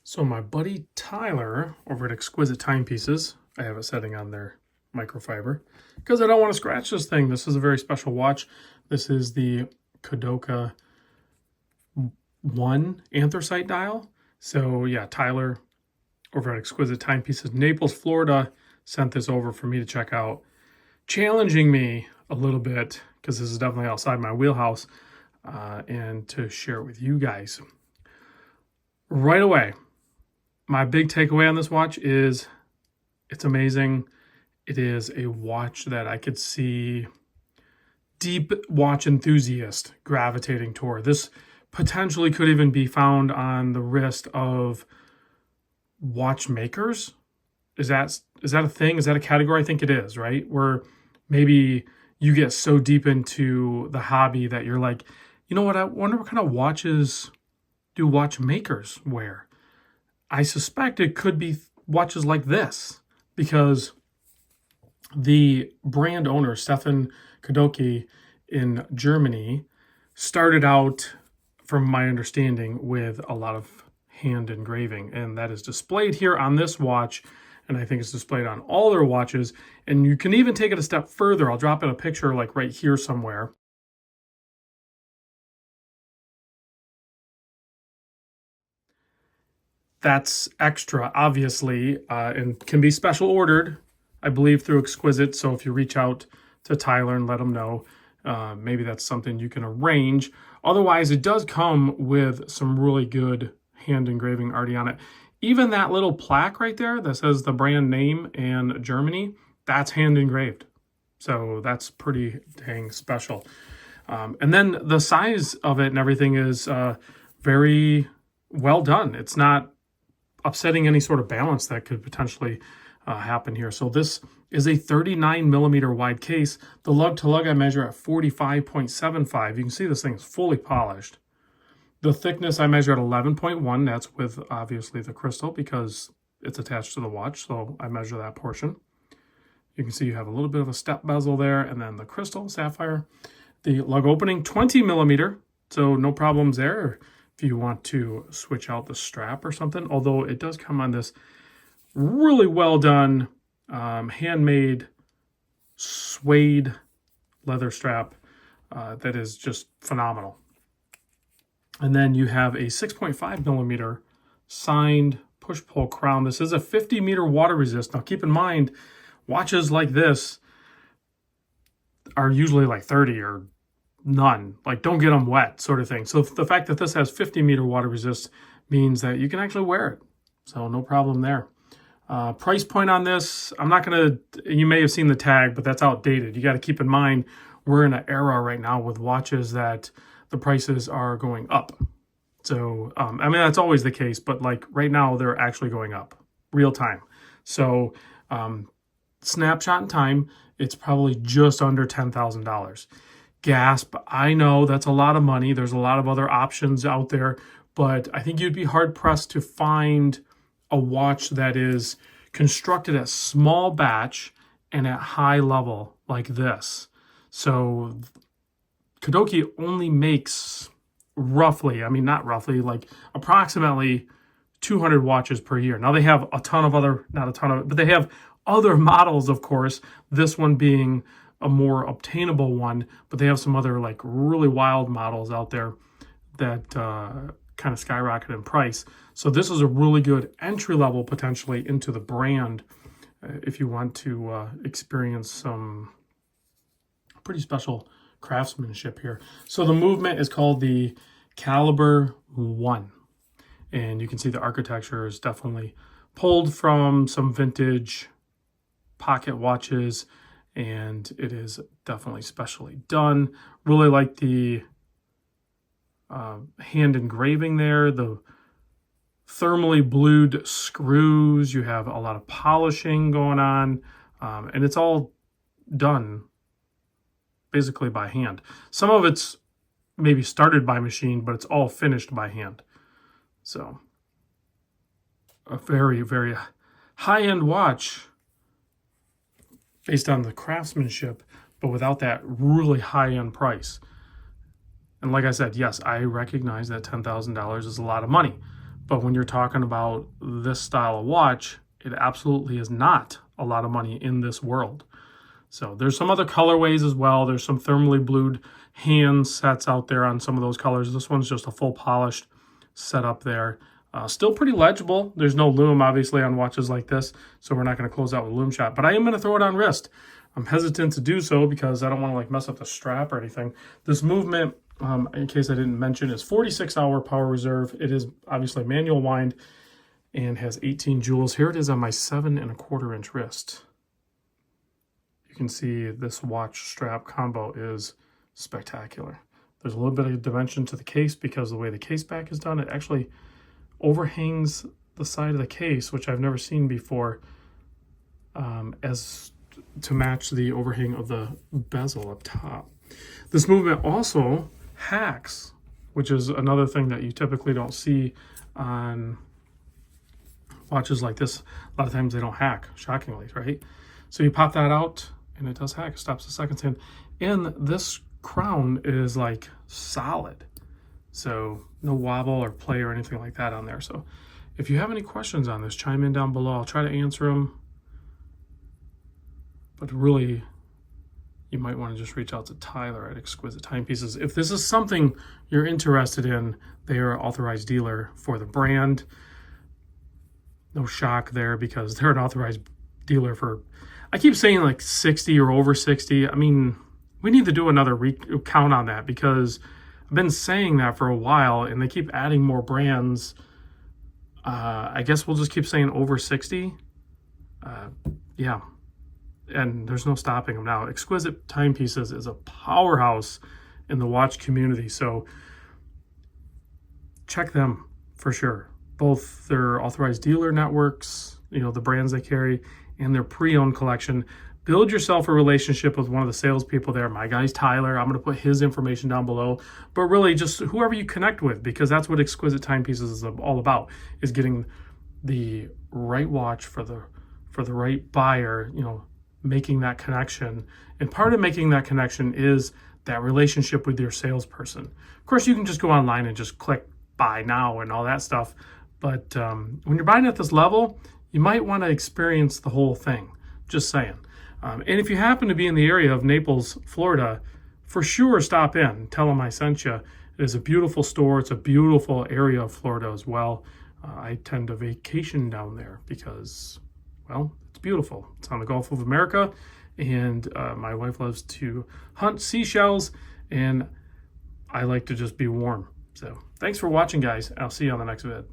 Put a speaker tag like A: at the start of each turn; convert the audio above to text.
A: So my buddy Tyler over at Exquisite Timepieces, I have it setting on their microfiber because I don't want to scratch this thing. This is a very special watch. This is the Kudoke 1 Anthracite dial. So yeah, Tyler over at Exquisite Timepieces, Naples, Florida, sent this over for me to check out, challenging me a little bit because this is definitely outside my wheelhouse, and to share it with you guys. Right away, my big takeaway on this watch is it's amazing. It is a watch that I could see deep watch enthusiast gravitating toward. This potentially could even be found on the wrist of watchmakers. Is that a thing? Is that a category? I think it is, right? Where maybe you get so deep into the hobby that you're like, you know what, I wonder what kind of watches do watchmakers wear? I suspect it could be watches like this, because the brand owner, Stefan Kudoke in Germany, started out, from my understanding, with a lot of hand engraving, and that is displayed here on this watch, and I think it's displayed on all their watches. And you can even take it a step further. I'll drop in a picture like right here somewhere. That's extra, obviously, and can be special ordered, I believe, through Exquisite. So if you reach out to Tyler and let him know, maybe that's something you can arrange. Otherwise, it does come with some really good hand engraving already on it. Even that little plaque right there that says the brand name and Germany, that's hand engraved. So that's pretty dang special. And then the size of it and everything is very well done. It's not upsetting any sort of balance that could potentially happen here. So this is a 39 millimeter wide case. The lug to lug I measure at 45.75. You can see this thing is fully polished. The thickness I measure at 11.1. That's with obviously the crystal because it's attached to the watch. So I measure that portion. You can see you have a little bit of a step bezel there, and then the crystal sapphire. The lug opening 20 millimeter. So no problems there if you want to switch out the strap or something, although it does come on this really well done handmade suede leather strap that is just phenomenal. And then you have a 6.5 millimeter signed push-pull crown. This is a 50 meter water resist. Now keep in mind, watches like this are usually like 30 or none, like don't get them wet sort of thing. So the fact that this has 50 meter water resist means that you can actually wear it. So no problem there. Price point on this, I'm not going to, you may have seen the tag, but that's outdated. You got to keep in mind, we're in an era right now with watches that the prices are going up. So, I mean, that's always the case, but like right now they're actually going up real time. So, snapshot in time, it's probably just under $10,000. Gasp, I know that's a lot of money. There's a lot of other options out there, but I think you'd be hard pressed to find a watch that is constructed at small batch and at high level like this. So Kudoke only makes roughly, I mean, not roughly, like approximately 200 watches per year. Now they have a ton of other, not a ton of, but they have other models, of course, this one being a more obtainable one, but they have some other like really wild models out there that kind of skyrocket in price. So this is a really good entry level potentially into the brand if you want to experience some pretty special craftsmanship here. So the movement is called the Caliber 1, and you can see the architecture is definitely pulled from some vintage pocket watches, and it is definitely specially done. Really like the hand engraving there, the thermally blued screws. You have a lot of polishing going on, and it's all done basically by hand. Some of it's maybe started by machine, but it's all finished by hand. So a very, very high-end watch based on the craftsmanship, but without that really high-end price. And like I said, yes, I recognize that $10,000 is a lot of money, But when you're talking about this style of watch, it absolutely is not a lot of money in this world. So there's some other colorways as well. There's some thermally blued hand sets out there on some of those colors. This one's just a full polished setup there. Still pretty legible. There's no lume, obviously, on watches like this, so we're not going to close out with lume shot. But I am going to throw it on wrist. I'm hesitant to do so because I don't want to like mess up the strap or anything. This movement, in case I didn't mention, is 46-hour power reserve. It is obviously manual wind and has 18 joules. Here it is on my 7¼ inch wrist. You can see this watch strap combo is spectacular. There's a little bit of dimension to the case because the way the case back is done, it actually overhangs the side of the case, which I've never seen before, as to match the overhang of the bezel up top. This movement also hacks, which is another thing that you typically don't see on watches like this. A lot of times they don't hack, shockingly, right? So you pop that out and it does hack. It stops the seconds in. And this crown is like solid. So no wobble or play or anything like that on there. So if you have any questions on this, chime in down below. I'll try to answer them. But really, you might want to just reach out to Tyler at Exquisite Timepieces. If this is something you're interested in, they are an authorized dealer for the brand. No shock there because they're an authorized dealer for, I keep saying like 60 or over 60. I mean, we need to do another count on that because I've been saying that for a while and they keep adding more brands. I guess we'll just keep saying over 60. Yeah. And there's no stopping them now. Exquisite Timepieces is a powerhouse in the watch community. So check them for sure. Both their authorized dealer networks, you know, the brands they carry, and their pre-owned collection. Build yourself a relationship with one of the salespeople there. My guy's Tyler. I'm going to put his information down below. But really, just whoever you connect with, because that's what Exquisite Timepieces is all about, is getting the right watch for the right buyer, you know, making that connection. And part of making that connection is that relationship with your salesperson. Of course, you can just go online and just click buy now and all that stuff. But when you're buying at this level, you might want to experience the whole thing. Just saying. And if you happen to be in the area of Naples, Florida, for sure stop in. Tell them I sent you. It is a beautiful store. It's a beautiful area of Florida as well. I tend to vacation down there because, well, it's beautiful. It's on the Gulf of America, and my wife loves to hunt seashells, and I like to just be warm. So thanks for watching, guys. I'll see you on the next vid.